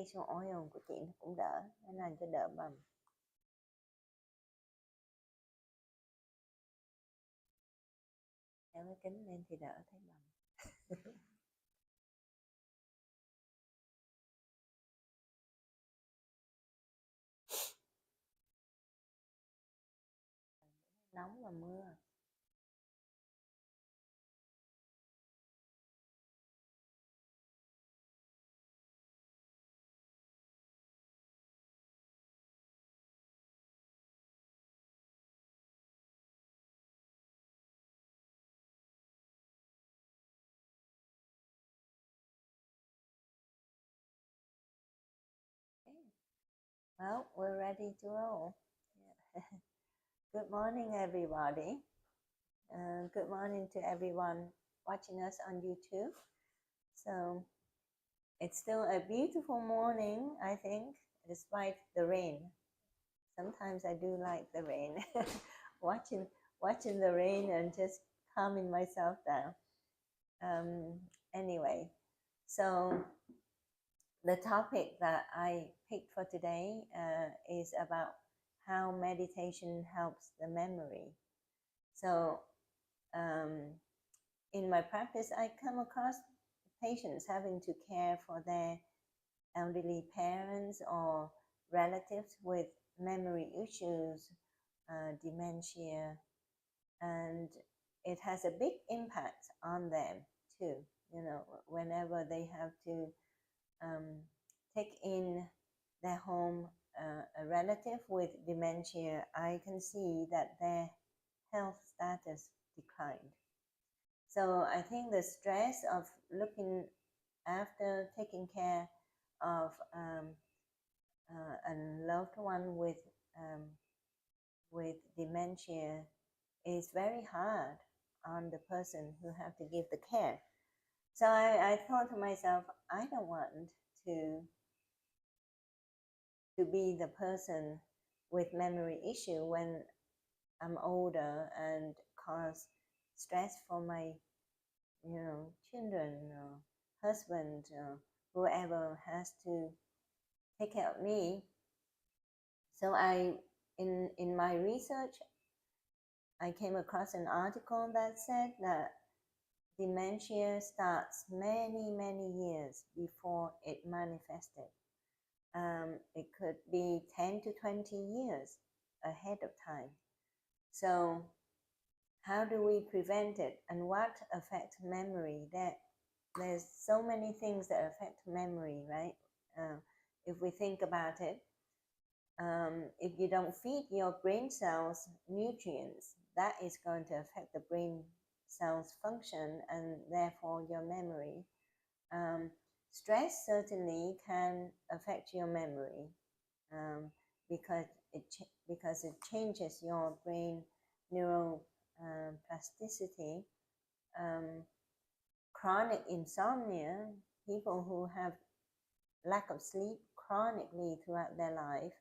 facial oil của chị nó cũng đỡ, nó làm cho đỡ bầm. Đeo cái kính lên thì đỡ thấy bầm. Nóng và mưa. Well, we're ready to roll. Yeah. Good morning, everybody. Good morning to everyone watching us on YouTube. So it's still a beautiful morning, I think, despite the rain. Sometimes I do like the rain. watching the rain and just calming myself down. Anyway, so the topic that I picked for today is about how meditation helps the memory. So in my practice, I come across patients having to care for their elderly parents or relatives with memory issues, dementia, and it has a big impact on them too. You know, whenever they have to take in their home a relative with dementia, I can see that their health status declined. So I think the stress of looking after, taking care of a loved one with dementia is very hard on the person who have to give the care. So I thought to myself, I don't want to be the person with memory issue when I'm older and cause stress for my, children or husband or whoever has to take care of me. So in my research, I came across an article that said that dementia starts many years before it manifested. It could be 10 to 20 years ahead of time. So how do we prevent it, and what affects memory? There's so many things that affect memory, right? If we think about it, if you don't feed your brain cells nutrients, that is going to affect the brain cells function and therefore your memory. Stress certainly can affect your memory because it changes your brain neuroplasticity. Chronic insomnia, people who have lack of sleep chronically throughout their life,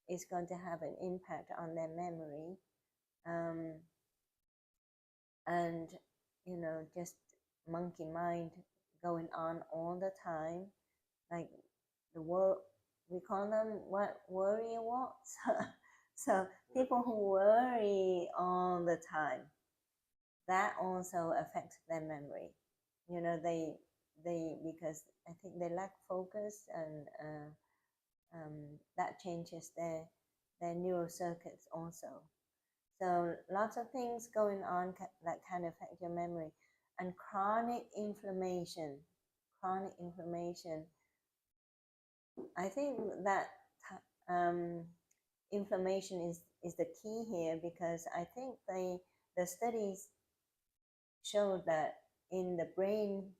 is going to have an impact on their memory. And just monkey mind going on all the time, like we call them worry warts. So people who worry all the time, that also affects their memory. They because I think they lack focus, and that changes their neural circuits also. So lots of things going on that can affect your memory. And chronic inflammation, I think that inflammation is the key here, because I think the studies showed that in the brain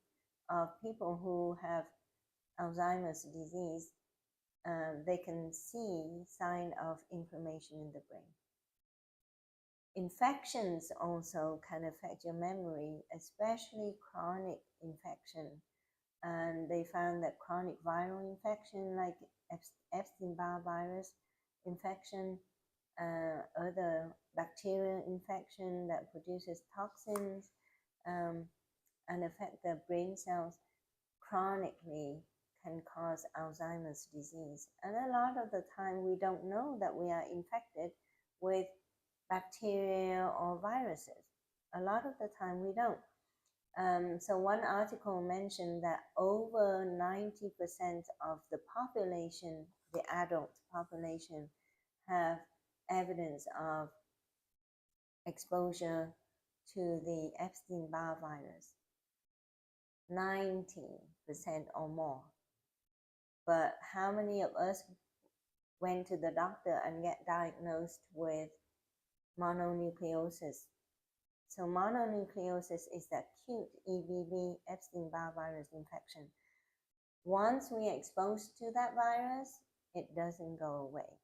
of people who have Alzheimer's disease, they can see sign of inflammation in the brain. Infections also can affect your memory, especially chronic infection. And they found that chronic viral infection like Epstein-Barr virus infection, other bacterial infection that produces toxins and affect the brain cells chronically can cause Alzheimer's disease. And a lot of the time we don't know that we are infected with bacteria or viruses. A lot of the time we don't. So one article mentioned that over 90% of the population, the adult population, have evidence of exposure to the Epstein-Barr virus. 90% or more. But how many of us went to the doctor and get diagnosed with mononucleosis? So mononucleosis is the acute EBV, Epstein-Barr virus infection. Once we are exposed to that virus, it doesn't go away.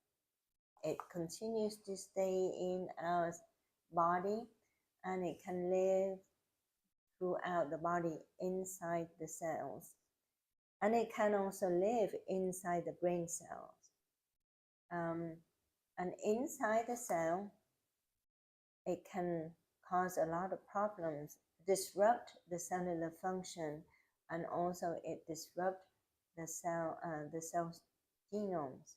It continues to stay in our body, and it can live throughout the body inside the cells. And it can also live inside the brain cells. And inside the cell, it can cause a lot of problems, disrupt the cellular function, and also it disrupts the cell's genomes.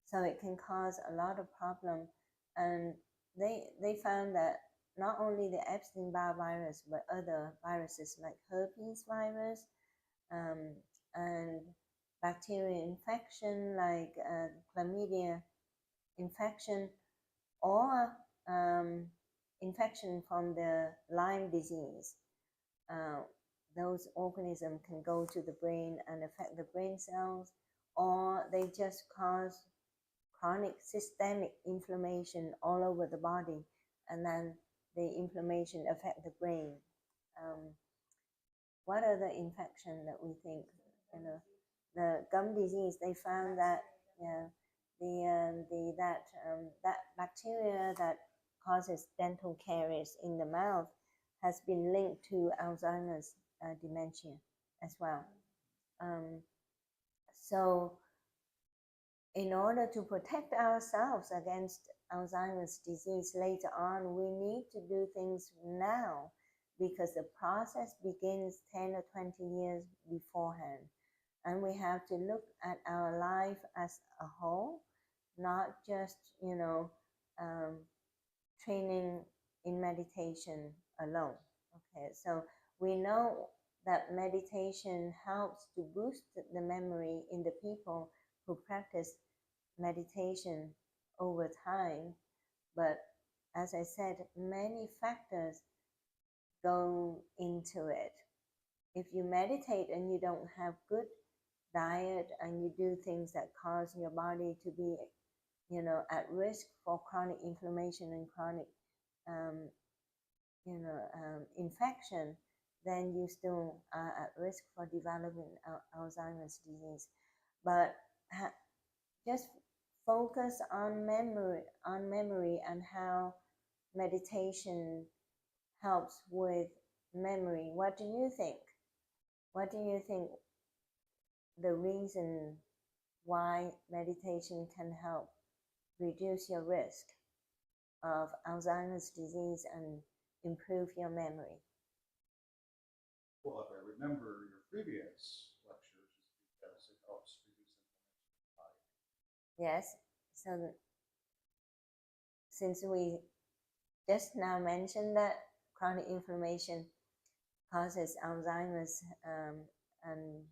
So it can cause a lot of problems. And they found that not only the Epstein-Barr virus, but other viruses like herpes virus, and bacterial infection like chlamydia infection, or infection from the Lyme disease. Those organisms can go to the brain and affect the brain cells, or they just cause chronic systemic inflammation all over the body, and then the inflammation affect the brain. What other infection that we think, the gum disease, they found that that bacteria that causes dental caries in the mouth has been linked to Alzheimer's dementia as well. So in order to protect ourselves against Alzheimer's disease later on, we need to do things now, because the process begins 10 or 20 years beforehand. And we have to look at our life as a whole, not just, training in meditation alone. Okay, so we know that meditation helps to boost the memory in the people who practice meditation over time. But as I said, many factors go into it. If you meditate and you don't have good diet, and you do things that cause your body to be, at risk for chronic inflammation and chronic, infection, then you still are at risk for developing Alzheimer's disease. But just focus on memory and how meditation helps with memory. What do you think? What do you think the reason why meditation can help reduce your risk of Alzheimer's disease and improve your memory? Well, if I remember your previous lectures, it's because it helps reduce inflammation in the body. Yes. So since we just now mentioned that chronic inflammation causes Alzheimer's and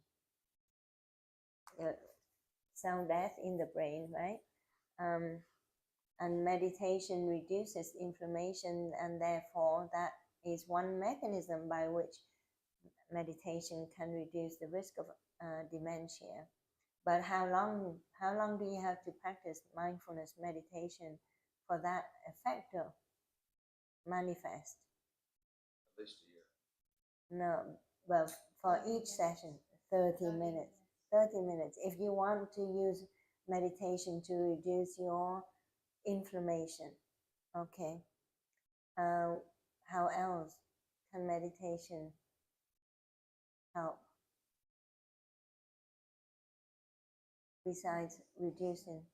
cell death in the brain, right? And meditation reduces inflammation, and therefore that is one mechanism by which meditation can reduce the risk of dementia. But how long do you have to practice mindfulness meditation for that effect to manifest? At least a year. No, well, for each session, 30 minutes. 30 minutes. If you want to use meditation to reduce your inflammation, okay. How else can meditation help besides reducing?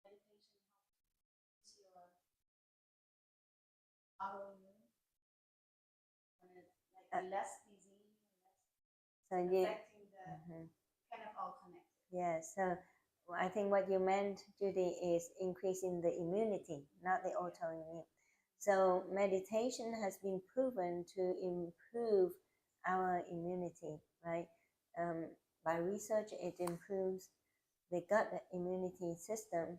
Meditation helps your autoimmune, when it's like less disease, So affecting the kind of all connected. Yeah, so I think what you meant, Judy, is increasing the immunity, not the autoimmune. So meditation has been proven to improve our immunity, right? By research, it improves the gut immunity system.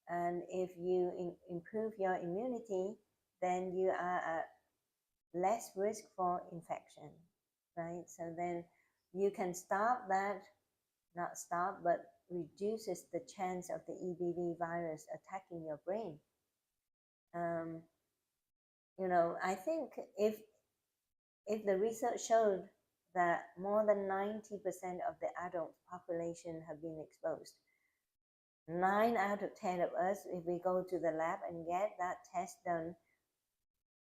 And if you improve your immunity, then you are at less risk for infection, right? So then you can stop that, not stop, but reduces the chance of the EBV virus attacking your brain. I think if the research showed that more than 90% of the adult population have been exposed, 9 out of 10 of us, if we go to the lab and get that test done,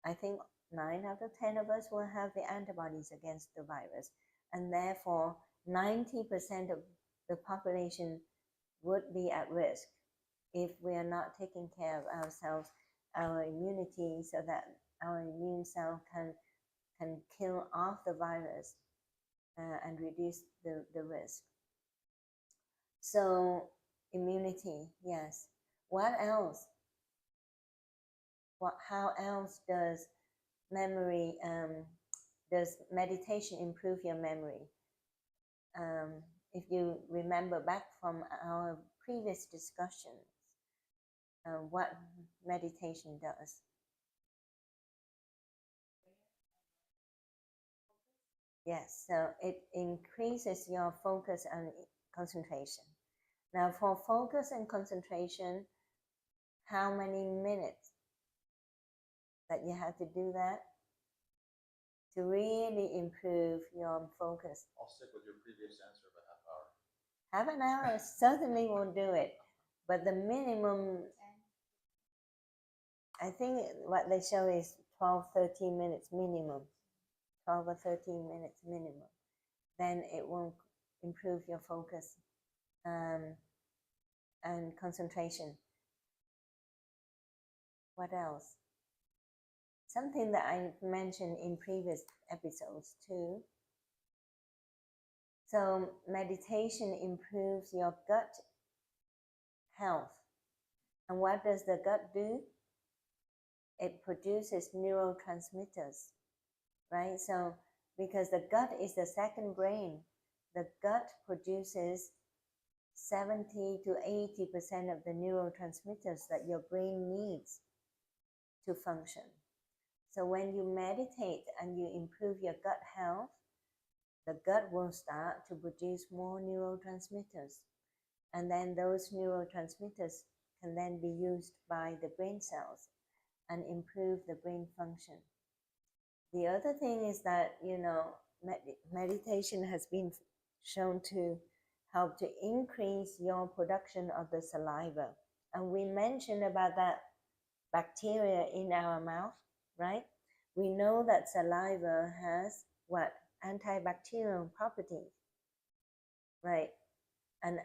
I think 9 out of 10 of us will have the antibodies against the virus. And therefore, 90% of the population would be at risk if we are not taking care of ourselves, our immunity, so that our immune cell can kill off the virus and reduce the risk. So immunity, yes. What else? How else does memory, does meditation improve your memory? If you remember back from our previous discussions, what meditation does. Yes, so it increases your focus and concentration. Now for focus and concentration, how many minutes that you have to do that to really improve your focus? I'll stick with your previous answer of a half hour. Half an hour certainly won't do it, but the minimum, I think what they show is 12, 13 minutes minimum. 12 or 13 minutes minimum. Then it will improve your focus and concentration. What else? Something that I mentioned in previous episodes too. So meditation improves your gut health. And what does the gut do? It produces neurotransmitters, right? So because the gut is the second brain, the gut produces 70 to 80% of the neurotransmitters that your brain needs to function. So when you meditate and you improve your gut health, the gut will start to produce more neurotransmitters. And then those neurotransmitters can then be used by the brain cells and improve the brain function. The other thing is that, meditation has been shown to help to increase your production of the saliva. And we mentioned about that bacteria in our mouth, right? We know that saliva has what? Antibacterial properties, right? And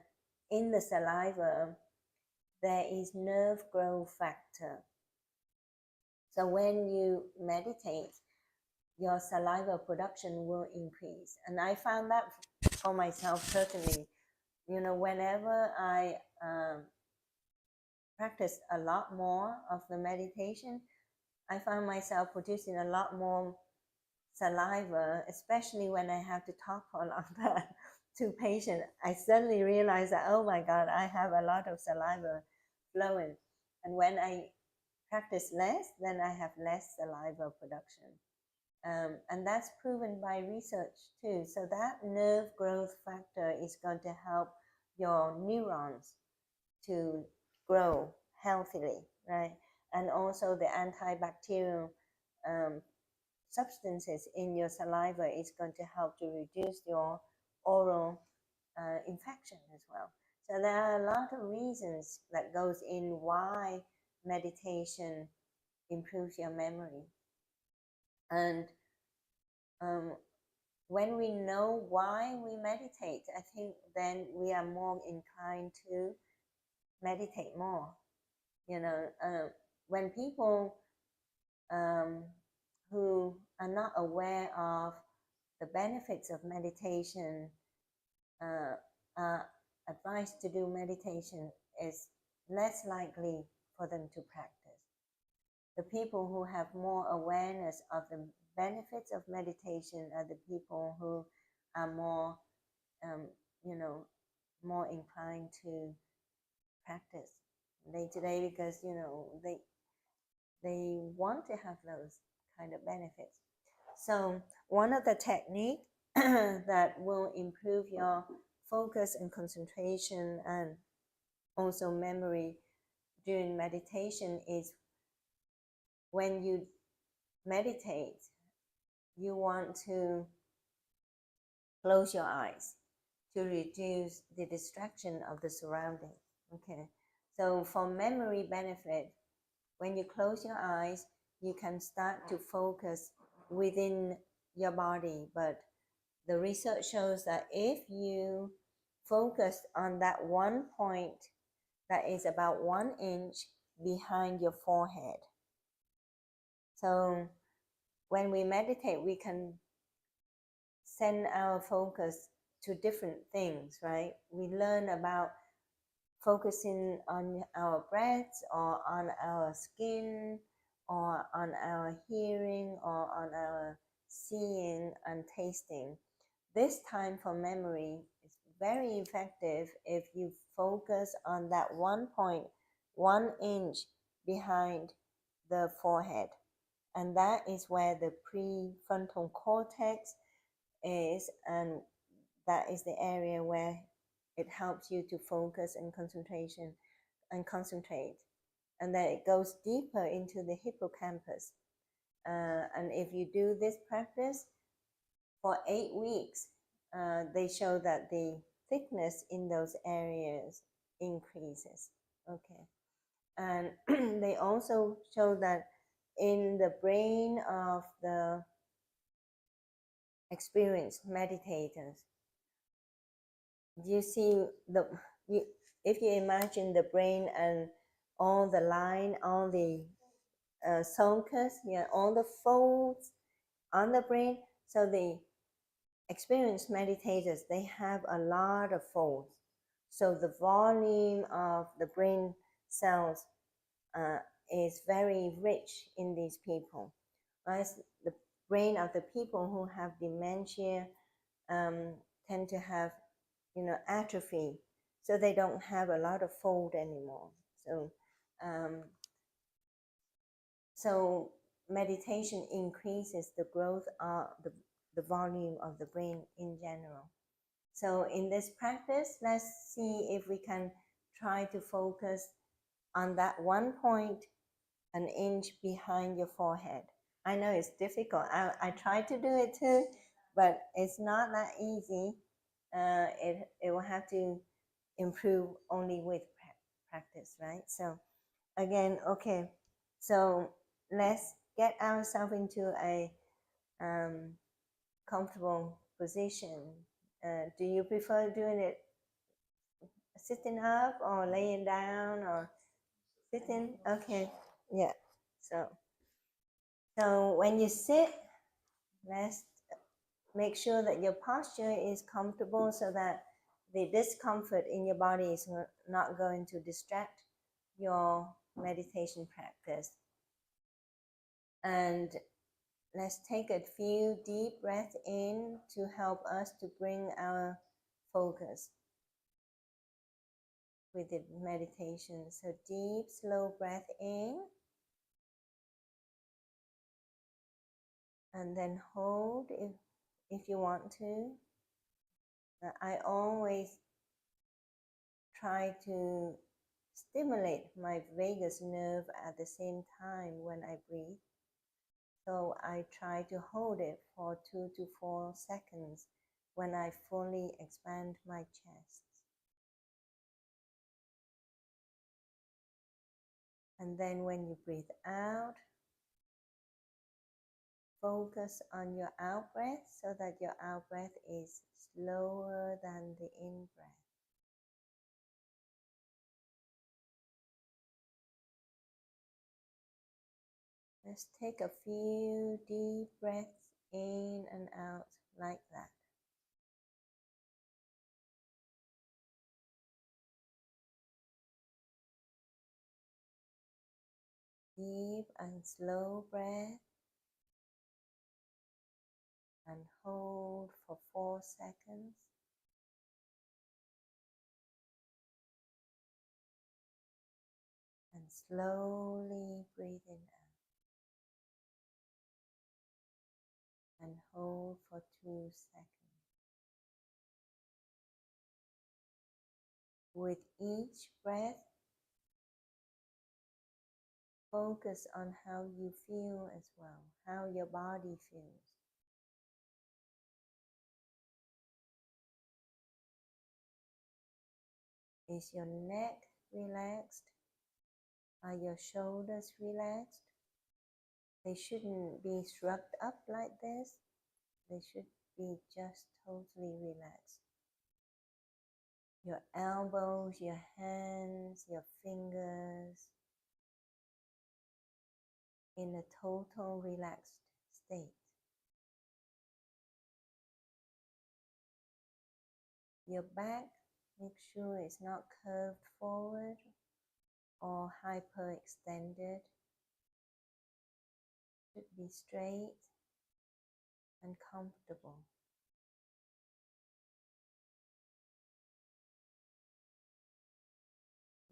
in the saliva, there is nerve growth factor. So when you meditate, your saliva production will increase. And I found that for myself personally. Whenever I practice a lot more of the meditation, I find myself producing a lot more saliva, especially when I have to talk for a long time to patients. I suddenly realize that, oh my God, I have a lot of saliva flowing. And when I practice less, then I have less saliva production. And that's proven by research too. So that nerve growth factor is going to help your neurons to grow healthily, right? And also the antibacterial substances in your saliva is going to help to reduce your oral infection as well. So there are a lot of reasons that goes in why meditation improves your memory. And when we know why we meditate, I think then we are more inclined to meditate more. When people who are not aware of the benefits of meditation, are advised to do meditation is less likely for them to practice. The people who have more awareness of the benefits of meditation are the people who are more, more inclined to practice day to day, because they want to have those kind of benefits. So one of the techniques that will improve your focus and concentration and also memory during meditation is when you meditate, you want to close your eyes to reduce the distraction of the surrounding. Okay, so for memory benefit, when you close your eyes, you can start to focus within your body. But the research shows that if you focus on that one point that is about 1 inch behind your forehead, so when we meditate, we can send our focus to different things, right? We learn about focusing on our breath or on our skin or on our hearing or on our seeing and tasting. This time for memory is very effective if you focus on that 1 inch behind the forehead. And that is where the prefrontal cortex is, and that is the area where it helps you to focus and concentrate. And then it goes deeper into the hippocampus. And if you do this practice for 8 weeks, they show that the thickness in those areas increases. Okay. And they also show that in the brain of the experienced meditators, you see if you imagine the brain and all the line, all the sulcus, all the folds on the brain. So the experienced meditators, they have a lot of folds. So the volume of the brain cells is very rich in these people. Whereas the brain of the people who have dementia tend to have, atrophy. So they don't have a lot of fold anymore. So meditation increases the growth of the volume of the brain in general. So in this practice, let's see if we can try to focus on that 1 point, 1 inch behind your forehead. I know it's difficult. I try to do it too, but it's not that easy. It will have to improve only with practice, right? So again, okay, so let's get ourselves into a comfortable position. Do you prefer doing it sitting up or laying down or sitting? Okay, yeah. So when you sit, let's make sure that your posture is comfortable so that the discomfort in your body is not going to distract your meditation practice. And let's take a few deep breaths in to help us to bring our focus with the meditation. So deep, slow breath in. And then hold if you want to. I always try to stimulate my vagus nerve at the same time when I breathe. So I try to hold it for 2 to 4 seconds when I fully expand my chest. And then when you breathe out, focus on your out breath so that your out breath is slower than the in breath. Let's take a few deep breaths in and out like that. Deep and slow breath and hold for 4 seconds. And slowly breathe in out and hold for 2 seconds. With each breath, focus on how you feel as well, how your body feels. Is your neck relaxed? Are your shoulders relaxed? They shouldn't be shrugged up like this. They should be just totally relaxed. Your elbows, your hands, your fingers in a total relaxed state. Your back, make sure it's not curved forward or hyperextended. Should be straight and comfortable.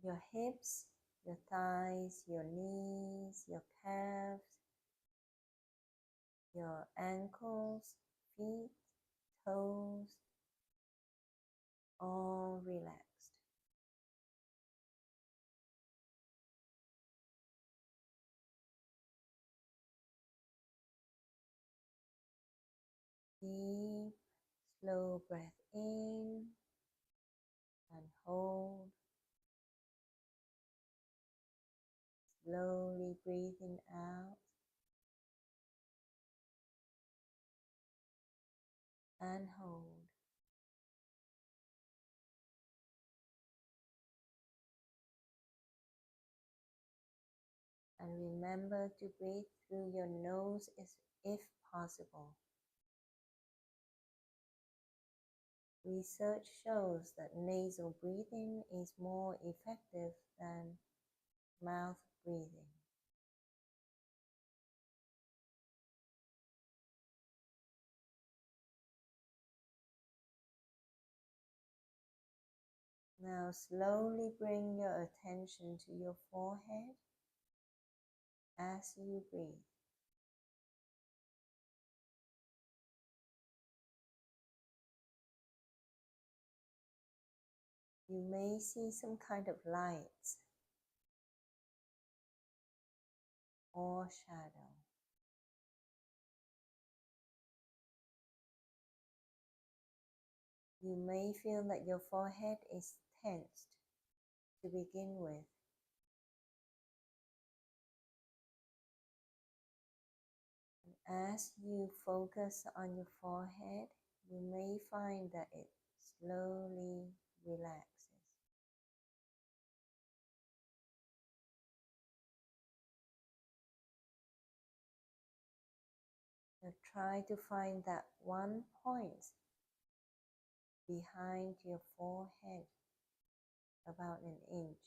Your hips, your thighs, your knees, your calves, your ankles, feet, toes, all relaxed. Deep, slow breath in and hold. Slowly breathing out and hold. And remember to breathe through your nose if possible. Research shows that nasal breathing is more effective than mouth breathing. Now slowly bring your attention to your forehead as you breathe. You may see some kind of light or shadow. You may feel that your forehead is tensed to begin with. As you focus on your forehead, you may find that it slowly relaxes. So try to find that one point behind your forehead, about an inch.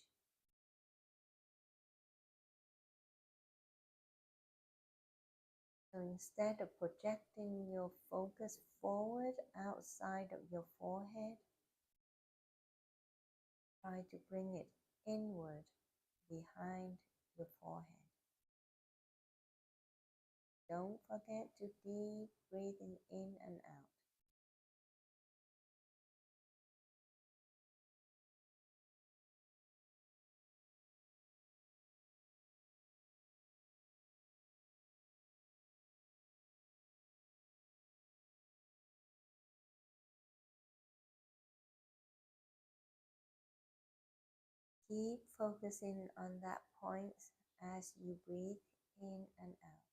So instead of projecting your focus forward outside of your forehead, try to bring it inward behind your forehead. Don't forget to deep breathing in and out. Keep focusing on that point as you breathe in and out.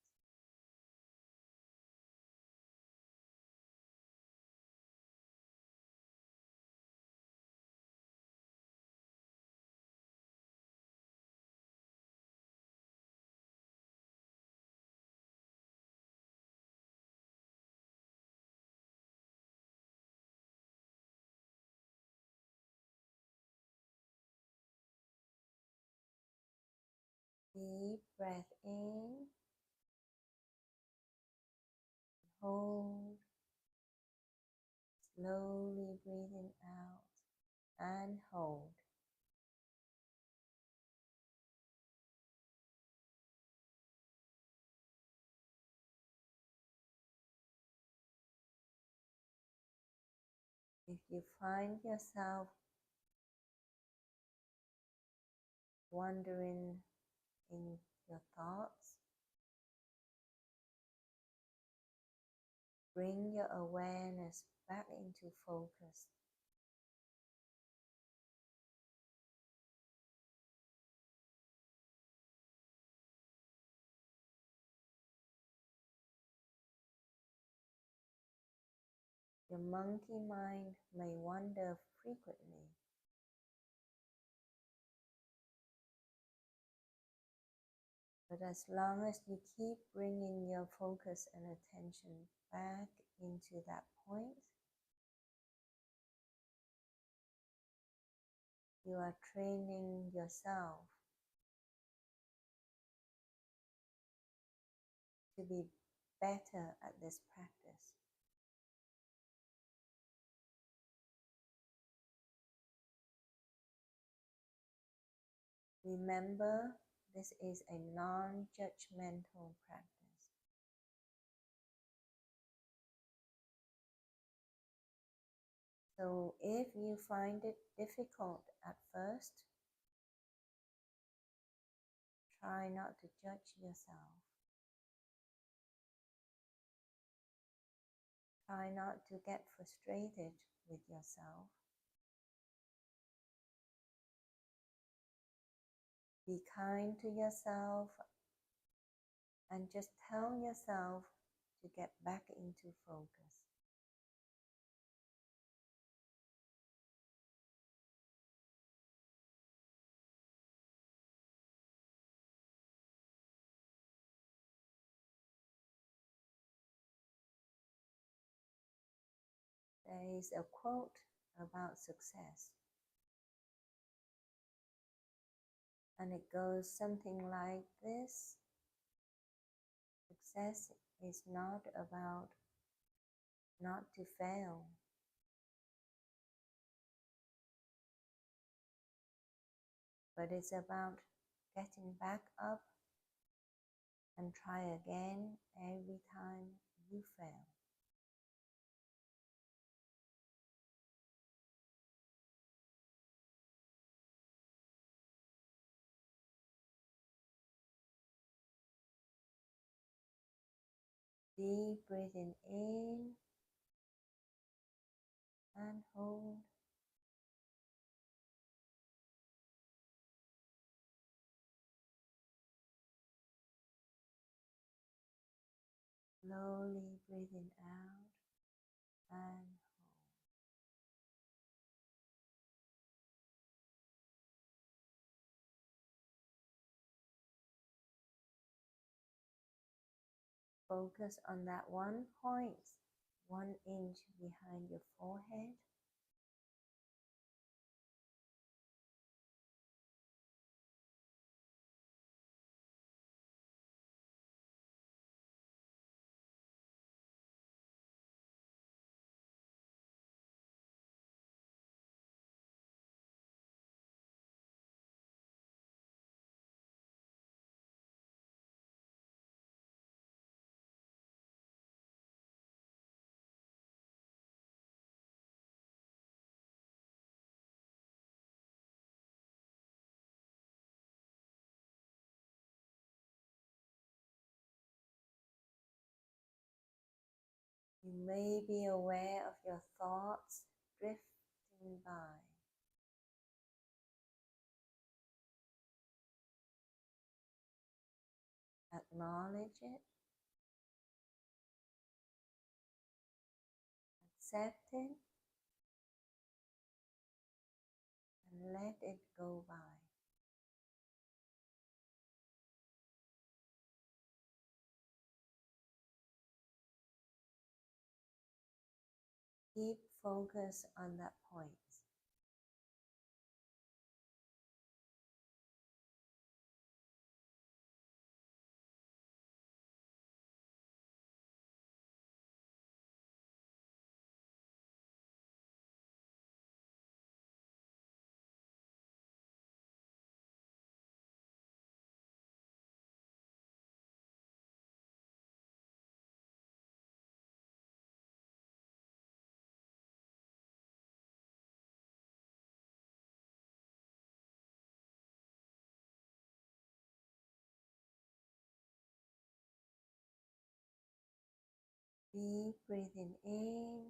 Deep breath in, hold, slowly breathing out and hold. If you find yourself wandering in your thoughts, bring your awareness back into focus. Your monkey mind may wander frequently, but as long as you keep bringing your focus and attention back into that point, you are training yourself to be better at this practice. Remember, this is a non-judgmental practice. So if you find it difficult at first, try not to judge yourself. Try not to get frustrated with yourself. Be kind to yourself and just tell yourself to get back into focus. There is a quote about success, and it goes something like this: success is not about not to fail, but it's about getting back up and try again every time you fail. Deep breathing in and hold. Slowly breathing out and focus on that one point, 1 inch behind your forehead. You may be aware of your thoughts drifting by. Acknowledge it, accept it, and let it go by. Keep focus on that point. Deep breathing in,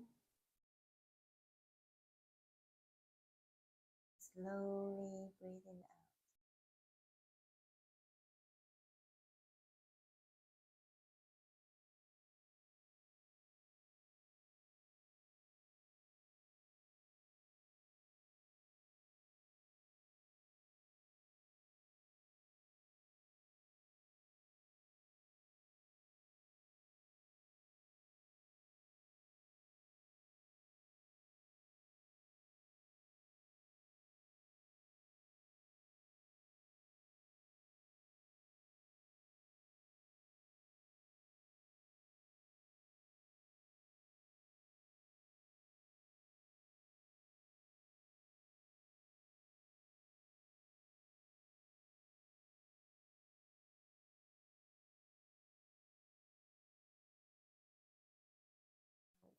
slowly breathing out.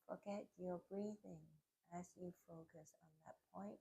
Forget your breathing as you focus on that point.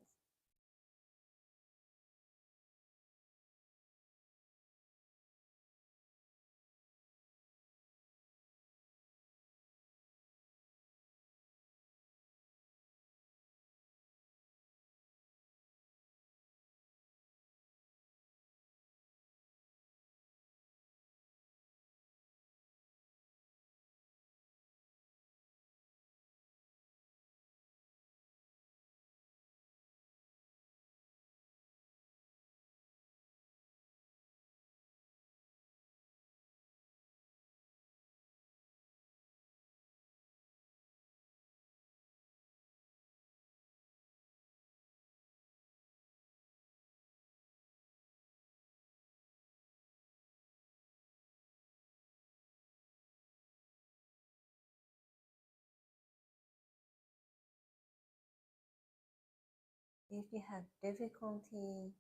If you have difficulty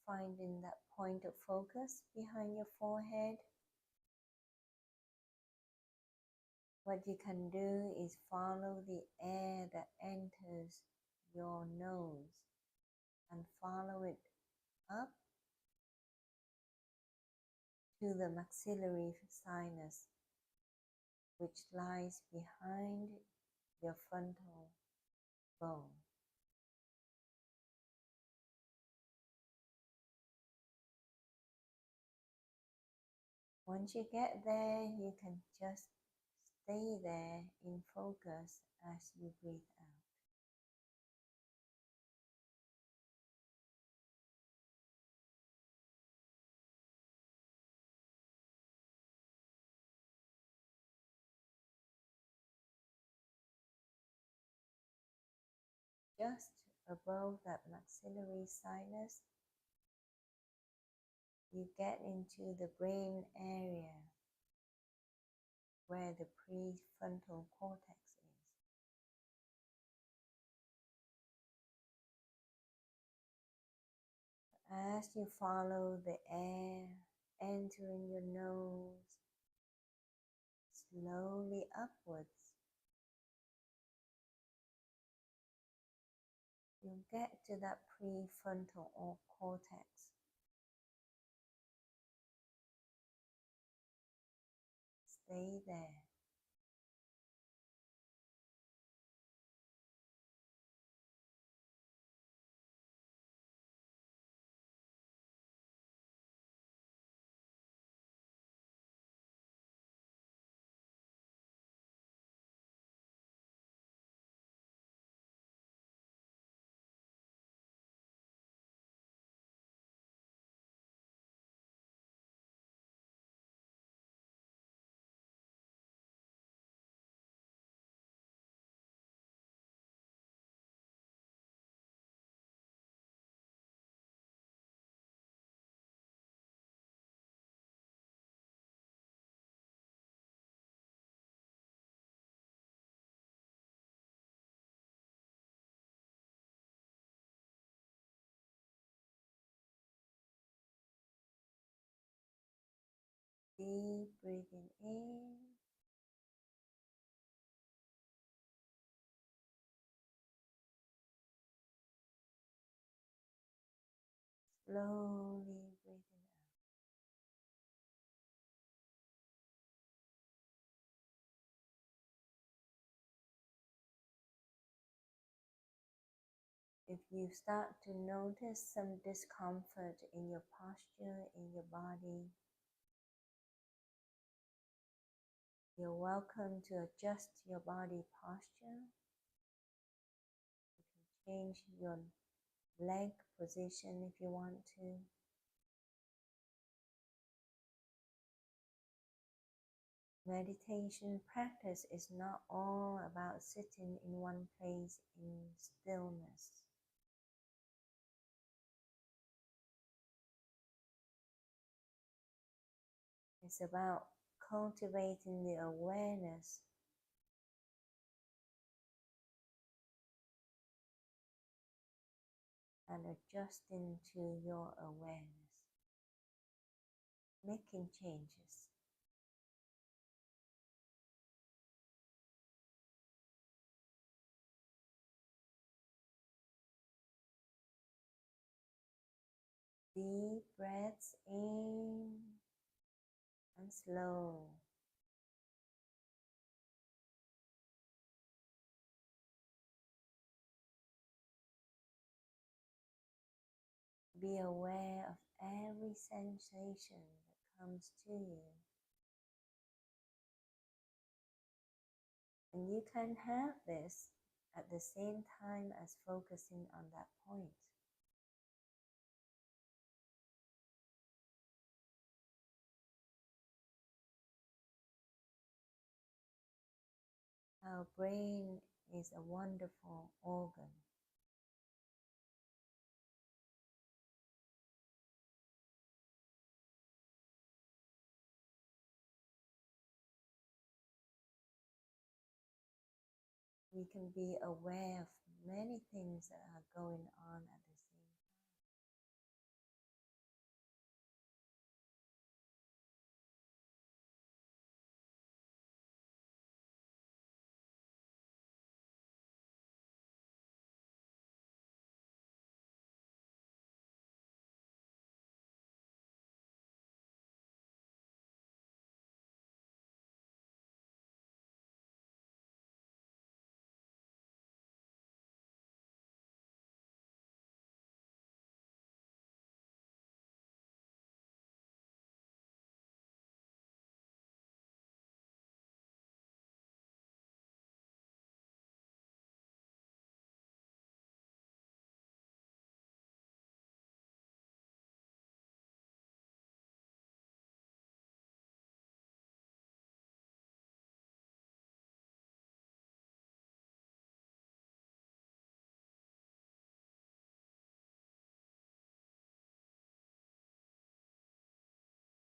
finding that point of focus behind your forehead, what you can do is follow the air that enters your nose and follow it up to the maxillary sinus, which lies behind your frontal bone. Once you get there, you can just stay there in focus as you breathe out. Just above that maxillary sinus, you get into the brain area where the prefrontal cortex is. As you follow the air entering your nose slowly upwards, you'll get to that prefrontal or cortex. Stay there. Deep breathing in, slowly breathing out. if you start to notice some discomfort in your posture, in your body, you're welcome to adjust your body posture. You can change your leg position if you want to. Meditation practice is not all about sitting in one place in stillness. It's about cultivating the awareness and adjusting to your awareness, making changes. Deep breaths in and slow. Be aware of every sensation that comes to you. And you can have this at the same time as focusing on that point. Our brain is a wonderful organ. We can be aware of many things that are going on at the same time.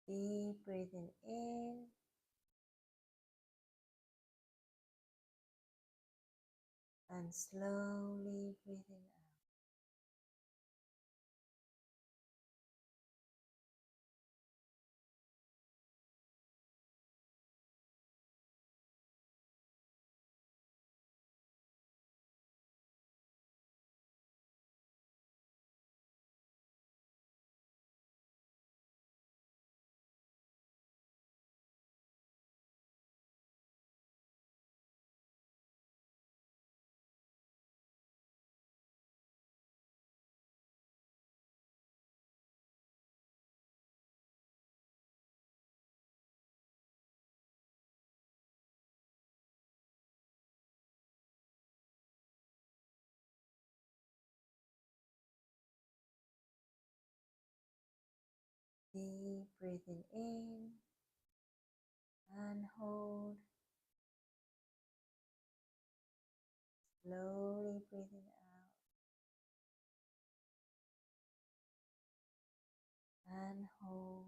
Deep breathing in and slowly breathing out. Deep breathing in and hold. Slowly breathing out and hold.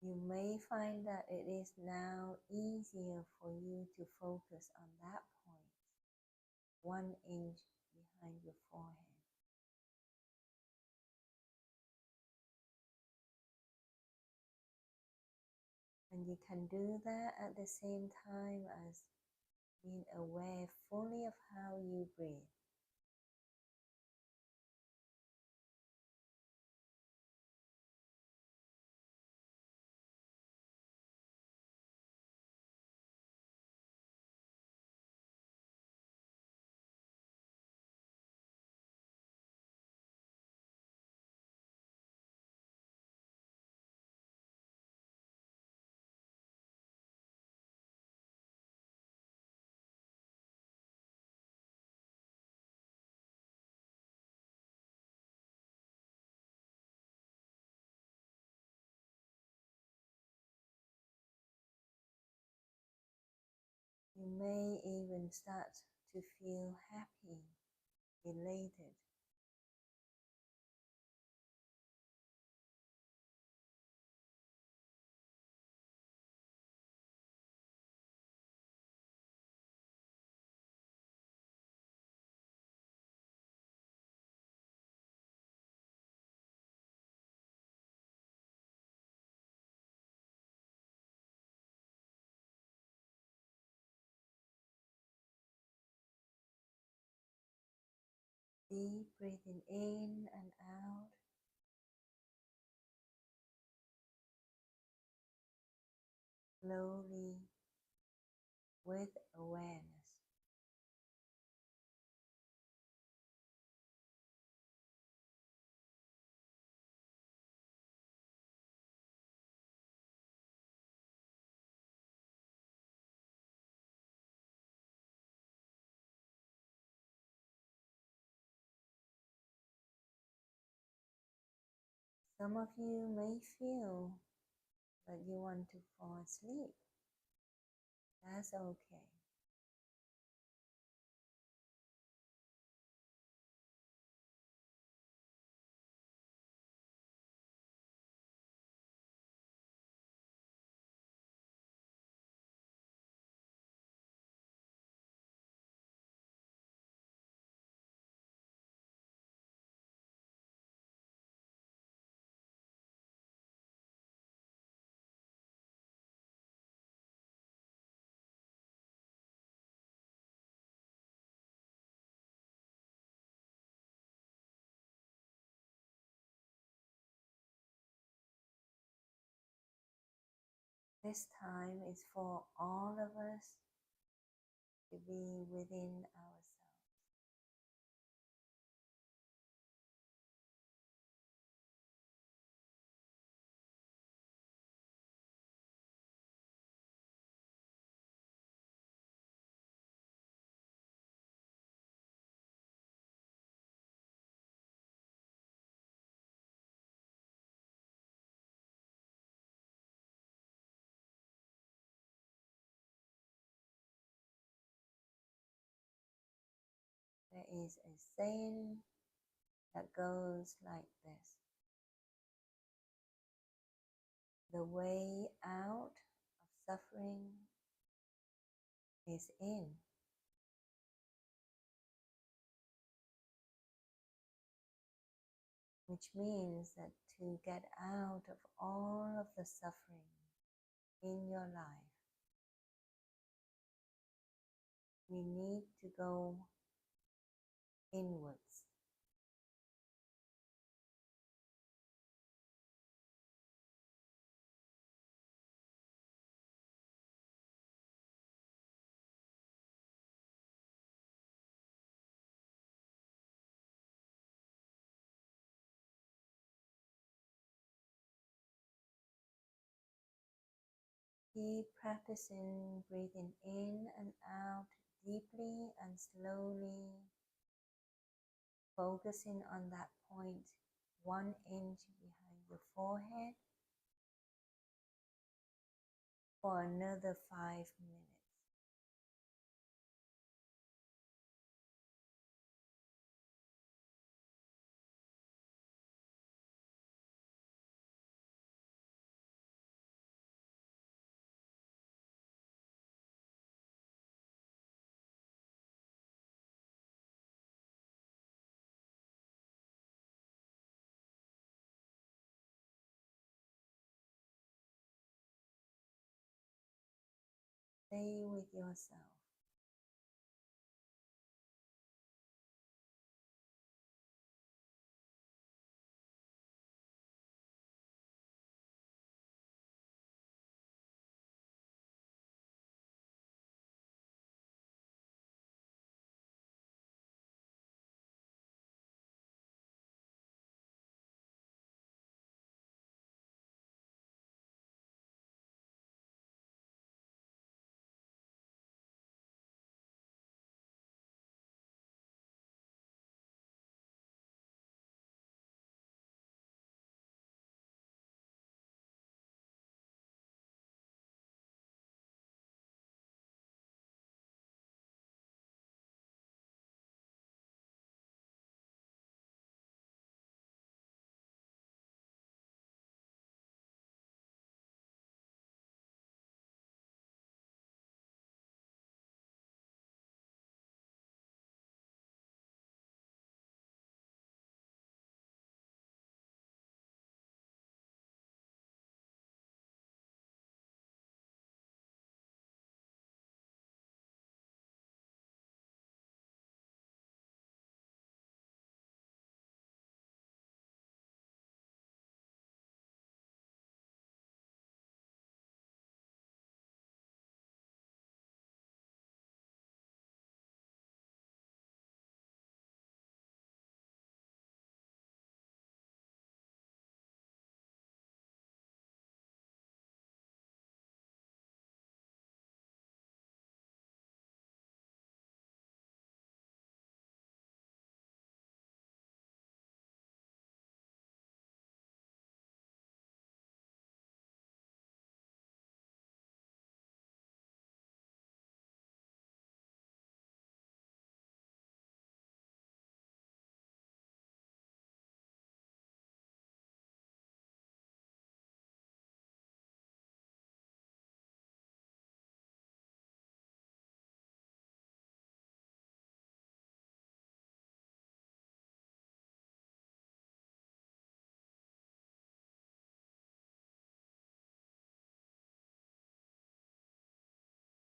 You may find that it is now easier for you to focus on that point, 1 inch behind your forehead. And you can do that at the same time as being aware fully of how you breathe. You may even start to feel happy, elated. Deep breathing in and out. Slowly with awareness. Some of you may feel that you want to fall asleep. That's okay. This time is for all of us to be within ourselves. There is a saying that goes like this: the way out of suffering is in. Which means that to get out of all of the suffering in your life, we need to go inwards. Keep practicing breathing in and out deeply and slowly, focusing on that point 1 inch behind your forehead for another 5 minutes. Stay with yourself.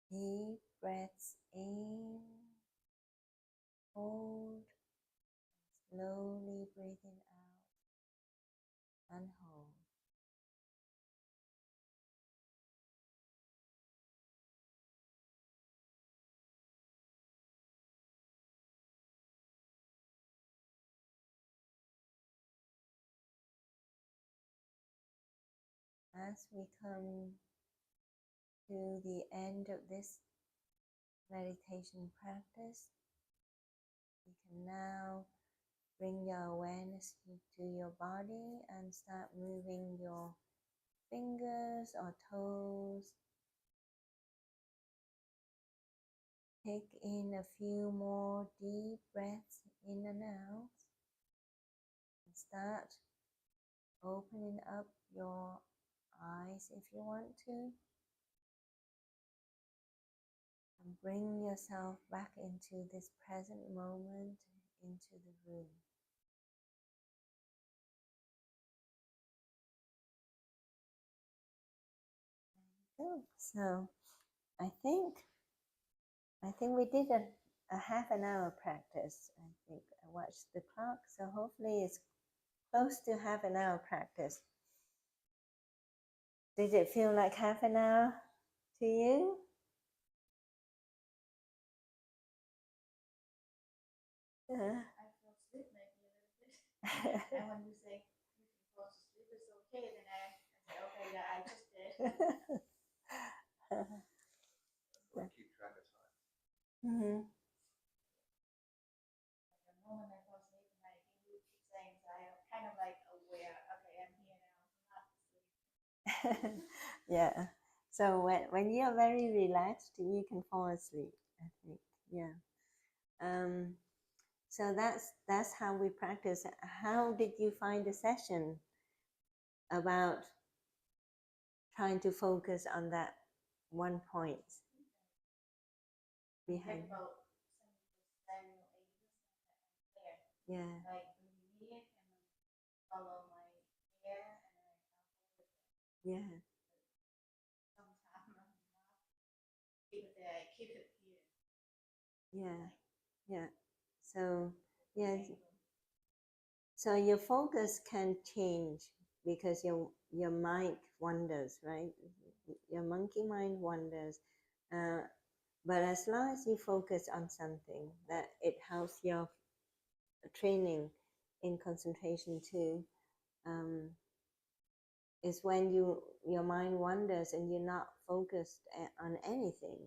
Deep breaths in, hold, slowly breathing out and hold. As we come to the end of this meditation practice, you can now bring your awareness to your body and start moving your fingers or toes. Take in a few more deep breaths in and out. And start opening up your eyes if you want to. And bring yourself back into this present moment, into the room. Good. So I think we did a half an hour practice. I think I watched the clock, so hopefully it's close to half an hour practice. Did it feel like half an hour to you? I fell asleep maybe a little bit. And when you say you can fall asleep, it's okay, then I say, okay, yeah, I just did. Or keep track of time. Mm-hmm. The moment I fall asleep, and you keep saying, so I am kind of like aware, okay, I'm here now, not asleep. Yeah. So when you're very relaxed, you can fall asleep, I think. Yeah. So that's how we practice. How did you find the session about trying to focus on that one point behind? About some of the there. Yeah. Like when you need it, and follow my hair, and I hold it. Yeah. Sometimes I'm not able Yeah. So yeah, so your focus can change because your mind wanders, right? Your monkey mind wanders, but as long as you focus on something, that it helps your training in concentration too. Is when your mind wanders and you're not focused on anything.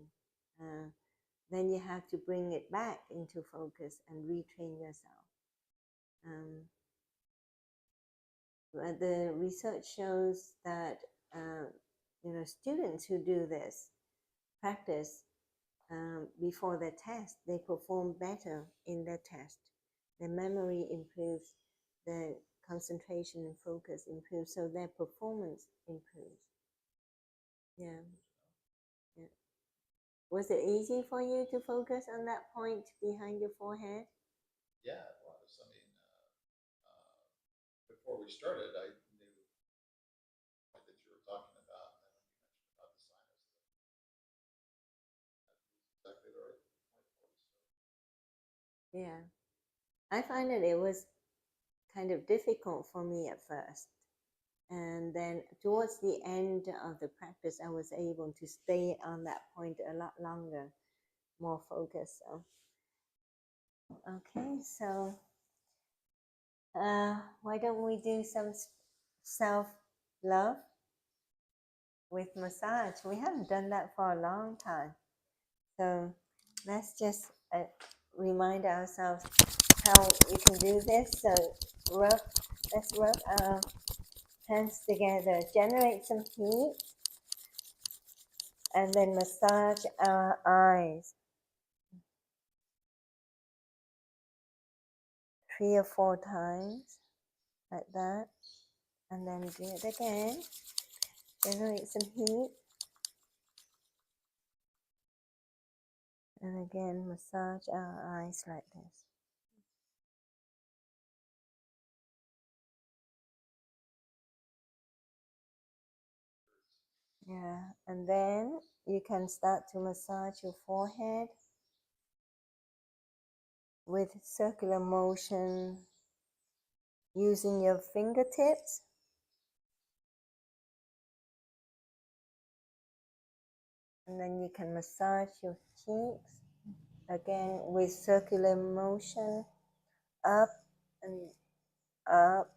Then you have to bring it back into focus and retrain yourself. But the research shows that students who do this practice before their test, they perform better in their test. Their memory improves, their concentration and focus improves, so their performance improves. Yeah. Was it easy for you to focus on that point behind your forehead? Yeah, it was. I mean, before we started, I knew the point that you were talking about, and then when you mentioned about the sinus, that was exactly the right point for us. Yeah. I find that it was kind of difficult for me at first. And then towards the end of the practice, I was able to stay on that point a lot longer, more focused. So, okay, so why don't we do some self-love with massage? We haven't done that for a long time. So let's just remind ourselves how we can do this. So let's rub our hands together, generate some heat, and then massage our eyes 3 or 4 times, like that. And then do it again, generate some heat. And again, massage our eyes like this. Yeah, and then you can start to massage your forehead with circular motion using your fingertips. And then you can massage your cheeks again with circular motion up and up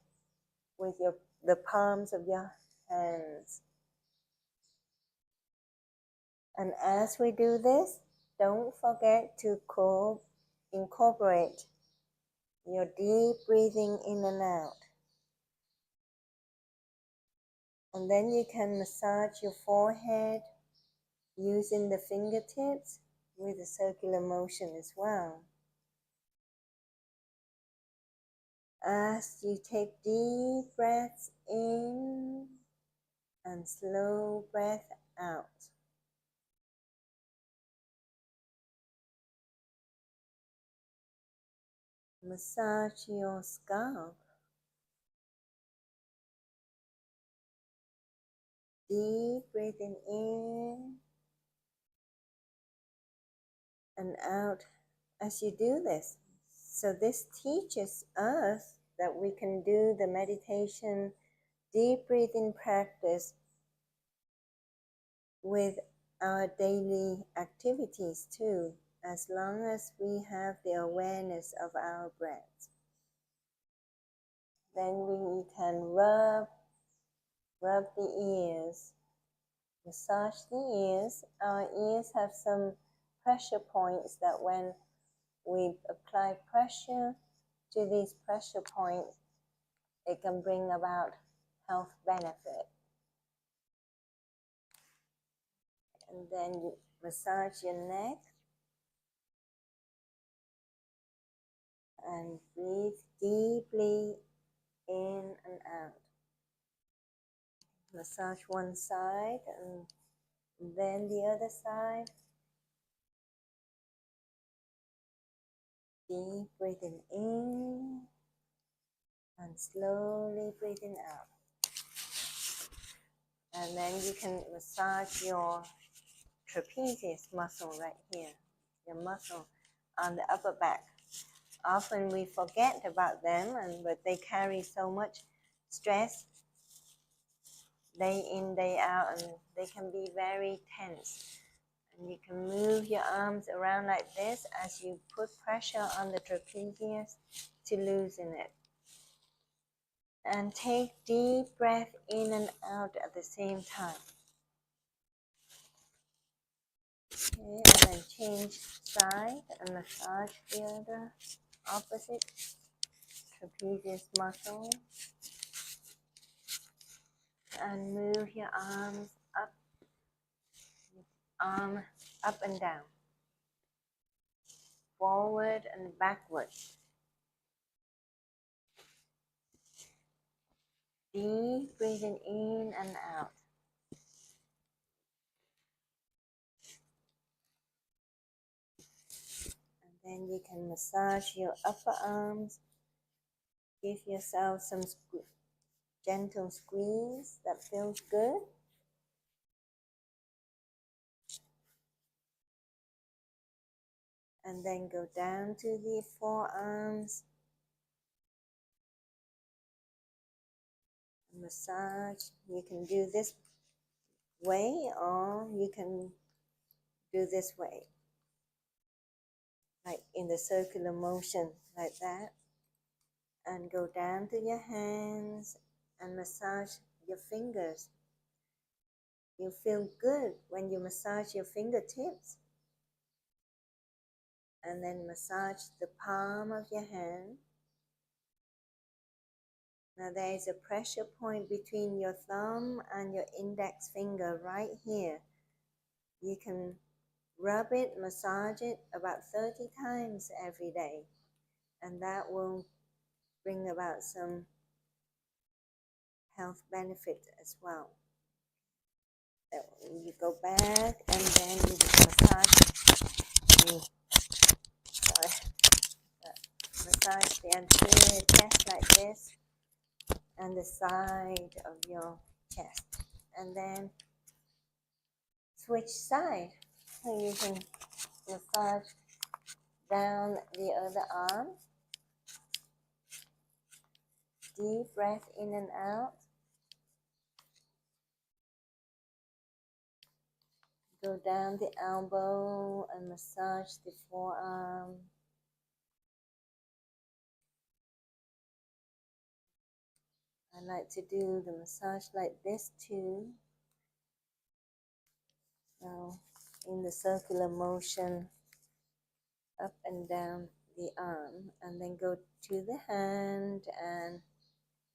with the palms of your hands. And as we do this, don't forget to incorporate your deep breathing in and out. And then you can massage your forehead using the fingertips with a circular motion as well. As you take deep breaths in and slow breath out. Massage your scalp. Deep breathing in and out as you do this. So this teaches us that we can do the meditation, deep breathing practice with our daily activities too, as long as we have the awareness of our breath. Then we can rub the ears, massage the ears. Our ears have some pressure points that when we apply pressure to these pressure points, it can bring about health benefit. And then you massage your neck and breathe deeply in and out. Massage one side and then the other side. Deep breathing in and slowly breathing out. And then you can massage your trapezius muscle right here. Your muscle on the upper back. Often we forget about them, but they carry so much stress day in, day out, and they can be very tense. And you can move your arms around like this as you put pressure on the trapezius to loosen it. And take deep breath in and out at the same time. Okay, and then change side and massage the other opposite trapezius muscle. And move your arms up and down, forward and backward. Deep breathing in and out. And then you can massage your upper arms. Give yourself some gentle squeeze that feels good. And then go down to the forearms. Massage. You can do this way or you can do this way. Like in the circular motion, like that. And go down to your hands and massage your fingers. You feel good when you massage your fingertips. And then massage the palm of your hand. Now there is a pressure point between your thumb and your index finger right here. You can rub it, massage it about 30 times every day. And that will bring about some health benefit as well. So you go back and then you massage the anterior chest like this and the side of your chest. And then switch side. So you can massage down the other arm. Deep breath in and out. Go down the elbow and massage the forearm. I like to do the massage like this too. So in the circular motion, up and down the arm, and then go to the hand and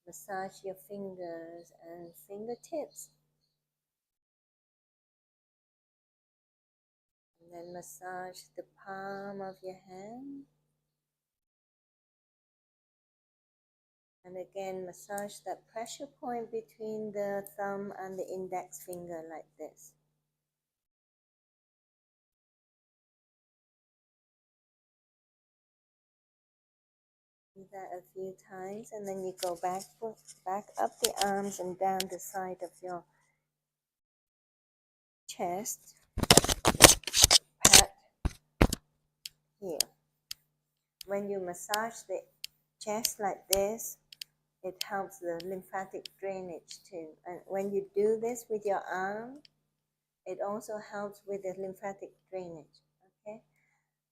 massage your fingers and fingertips. And then massage the palm of your hand. And again, massage that pressure point between the thumb and the index finger like this. Do that a few times, and then you go back up the arms and down the side of your chest. Pat here. When you massage the chest like this, it helps the lymphatic drainage too. And when you do this with your arm, it also helps with the lymphatic drainage. Okay,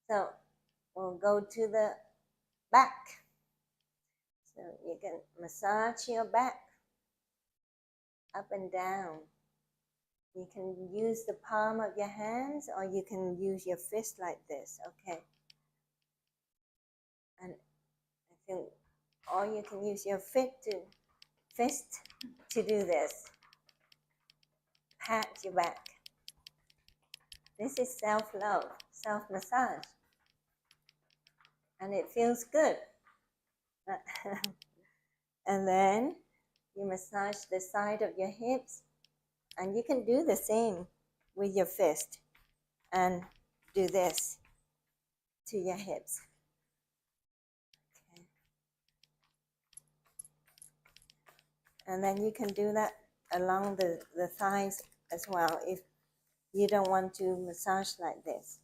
so we'll go to the back. So you can massage your back up and down. You can use the palm of your hands or you can use your fist like this, okay? And I think, or you can use your fist to do this. Pat your back. This is self-love, self-massage. And it feels good. And then you massage the side of your hips. And you can do the same with your fist. And do this to your hips. Okay. And then you can do that along the thighs as well if you don't want to massage like this.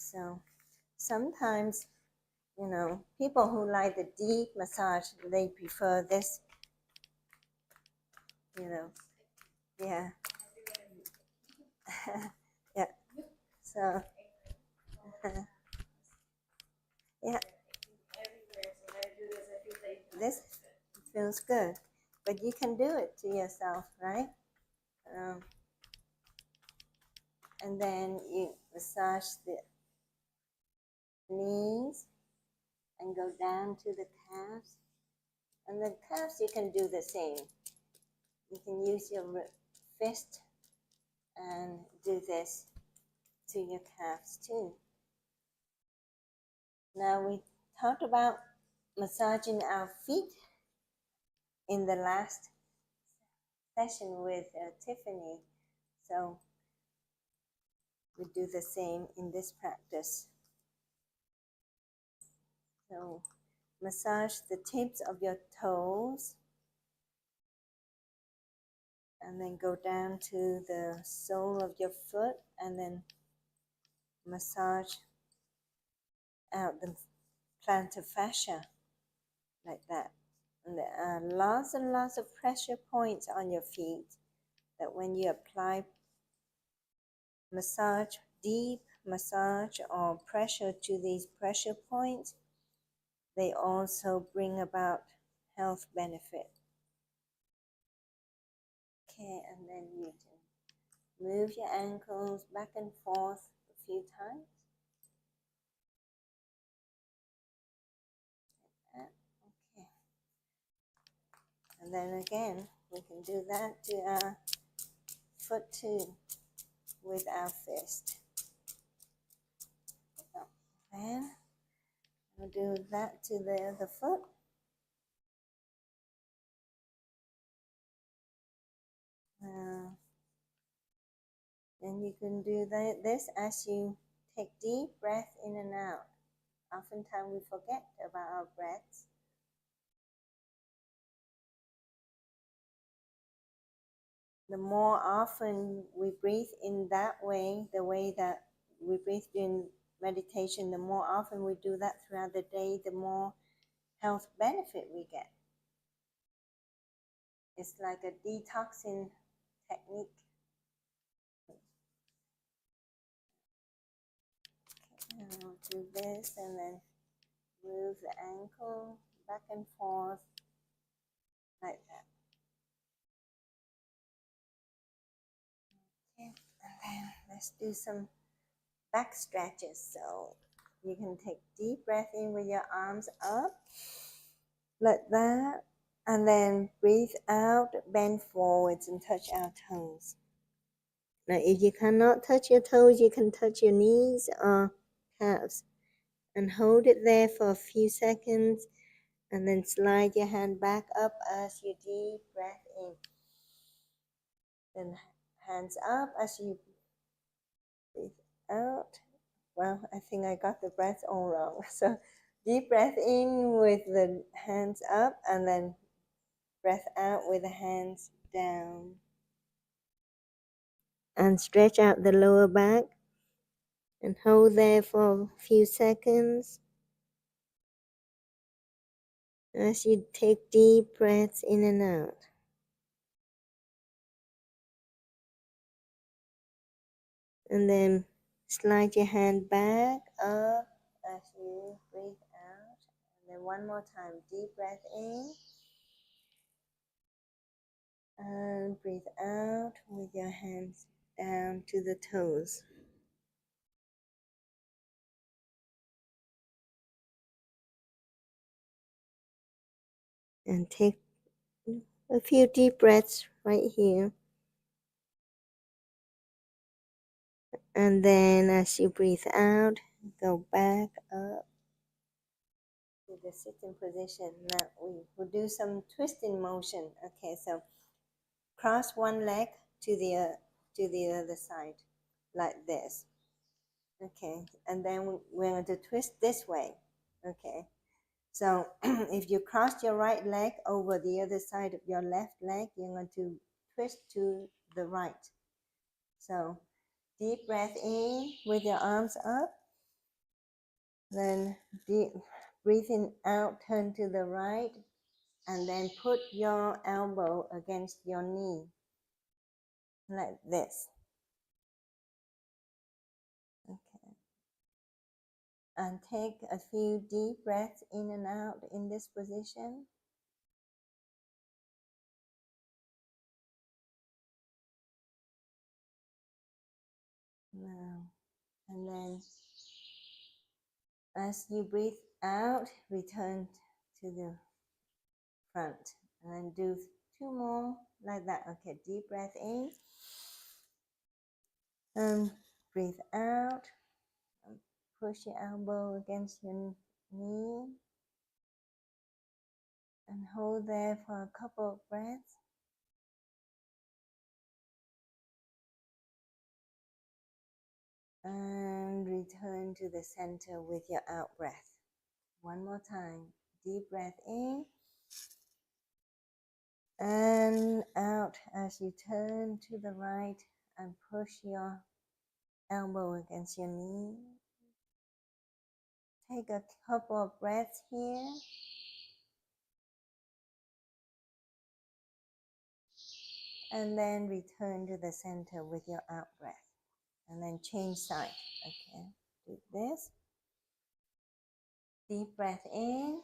So sometimes, people who like the deep massage, they prefer this, yeah. Yeah. So, yeah, this feels good. But you can do it to yourself, right? Um, and then you massage the knees and go down to the calves. And the calves, you can do the same. You can use your fist and do this to your calves too. Now we talked about massaging our feet in the last session with Tiffany. So we do the same in this practice. So massage the tips of your toes and then go down to the sole of your foot and then massage out the plantar fascia like that. And there are lots and lots of pressure points on your feet that when you apply massage, deep massage or pressure to these pressure points, they also bring about health benefit. Okay, and then you can move your ankles back and forth a few times. Okay. And then again, we can do that to our foot too with our fist. And we'll do that to the other foot. And you can do this as you take deep breath in and out. Oftentimes we forget about our breaths. The more often we breathe in that way, the way that we breathe during meditation, the more often we do that throughout the day, the more health benefit we get. It's like a detoxing technique. Okay, and I'll do this and then move the ankle back and forth like that. Okay, and then let's do some back stretches. So you can take deep breath in with your arms up like that, and then breathe out, bend forwards and touch our toes. Now if you cannot touch your toes, you can touch your knees or calves and hold it there for a few seconds and then slide your hand back up as you deep breath in. Then hands up as you breathe out. Well, I think I got the breath all wrong. So deep breath in with the hands up and then breath out with the hands down. And stretch out the lower back and hold there for a few seconds as you take deep breaths in and out. And then slide your hand back up as you breathe out. And then one more time, deep breath in. And breathe out with your hands down to the toes. And take a few deep breaths right here. And then as you breathe out, go back up to the sitting position. Now we will do some twisting motion. Okay, so cross one leg to the other side like this. Okay, and then we're going to twist this way. Okay, so if you cross your right leg over the other side of your left leg, you're going to twist to the right. So deep breath in with your arms up Then deep breathing out, turn to the right, and then put your elbow against your knee, like this. Okay. And take a few deep breaths in and out in this position. Now, and then as you breathe out, return to the front. And then do 2 more like that. Okay, deep breath in. And breathe out. And push your elbow against your knee. And hold there for a couple of breaths. And return to the center with your out breath. One more time. Deep breath in. And out as you turn to the right and push your elbow against your knee. Take a couple of breaths here. And then return to the center with your out breath. And then change side. Okay, do this. Deep breath in.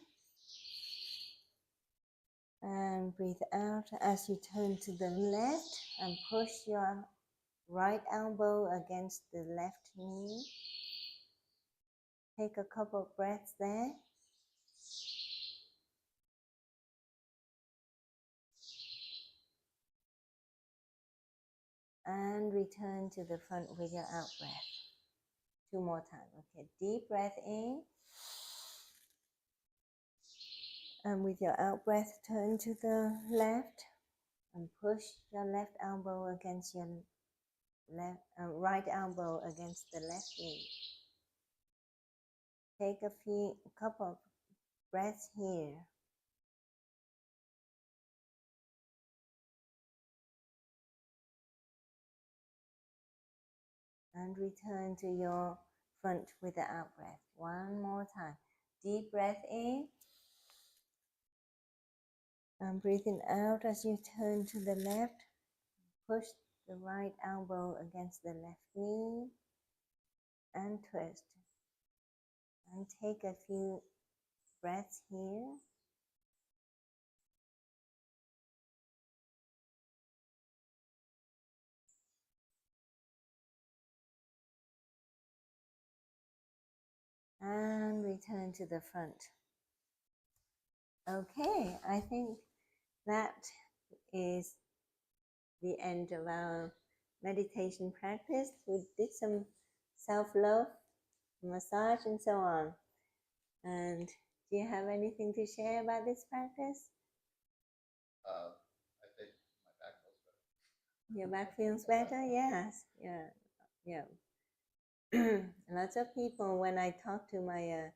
And breathe out as you turn to the left and push your right elbow against the left knee. Take a couple of breaths there. And return to the front with your out breath. 2 more times. Okay, deep breath in. And with your out breath, turn to the left and push your left elbow against your right elbow against the left knee. Take a couple of breaths here. And return to your front with the out breath. One more time. Deep breath in. And breathing out as you turn to the left. Push the right elbow against the left knee. And twist. And take a few breaths here. And return to the front. Okay, I think that is the end of our meditation practice. We did some self-love, massage, and so on. And do you have anything to share about this practice? I think my back feels better. Your back feels better? Yes. Yeah. Lots of people, when I talk to my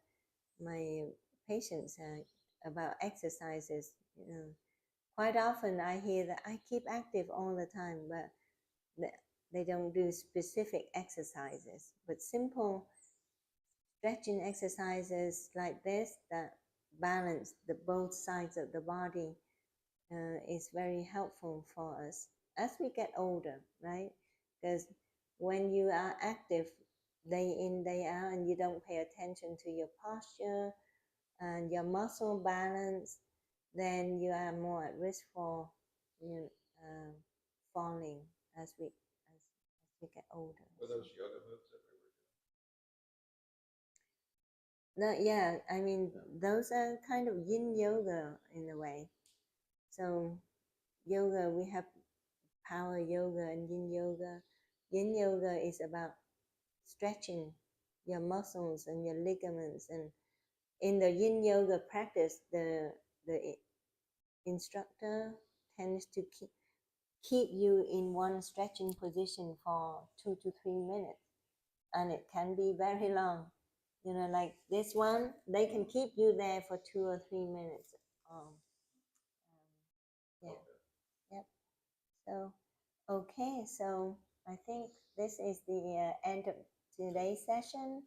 patients about exercises, quite often I hear that I keep active all the time, but they don't do specific exercises. But simple stretching exercises like this that balance both sides of the body is very helpful for us as we get older, right? Because when you are active day in, day out, and you don't pay attention to your posture and your muscle balance, then you are more at risk for falling as we get older. Were those yoga moves that we were doing? No, yeah, I mean, those are kind of yin yoga in a way. So yoga, we have power yoga and yin yoga. Yin yoga is about stretching your muscles and your ligaments. And in the yin yoga practice, the instructor tends to keep you in one stretching position for 2 to 3 minutes. And it can be very long. Like this one, they can keep you there for 2 or 3 minutes. Yeah. Okay. Yep. So, okay. So I think this is the end of today's session.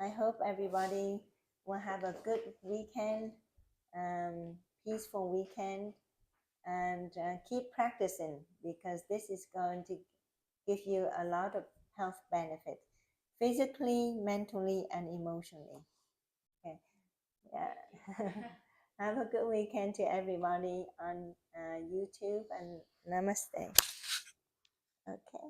I hope everybody will have a good weekend, peaceful weekend, and keep practicing, because this is going to give you a lot of health benefits, physically, mentally, and emotionally. Okay. Yeah. Have a good weekend to everybody on YouTube, and namaste. Okay.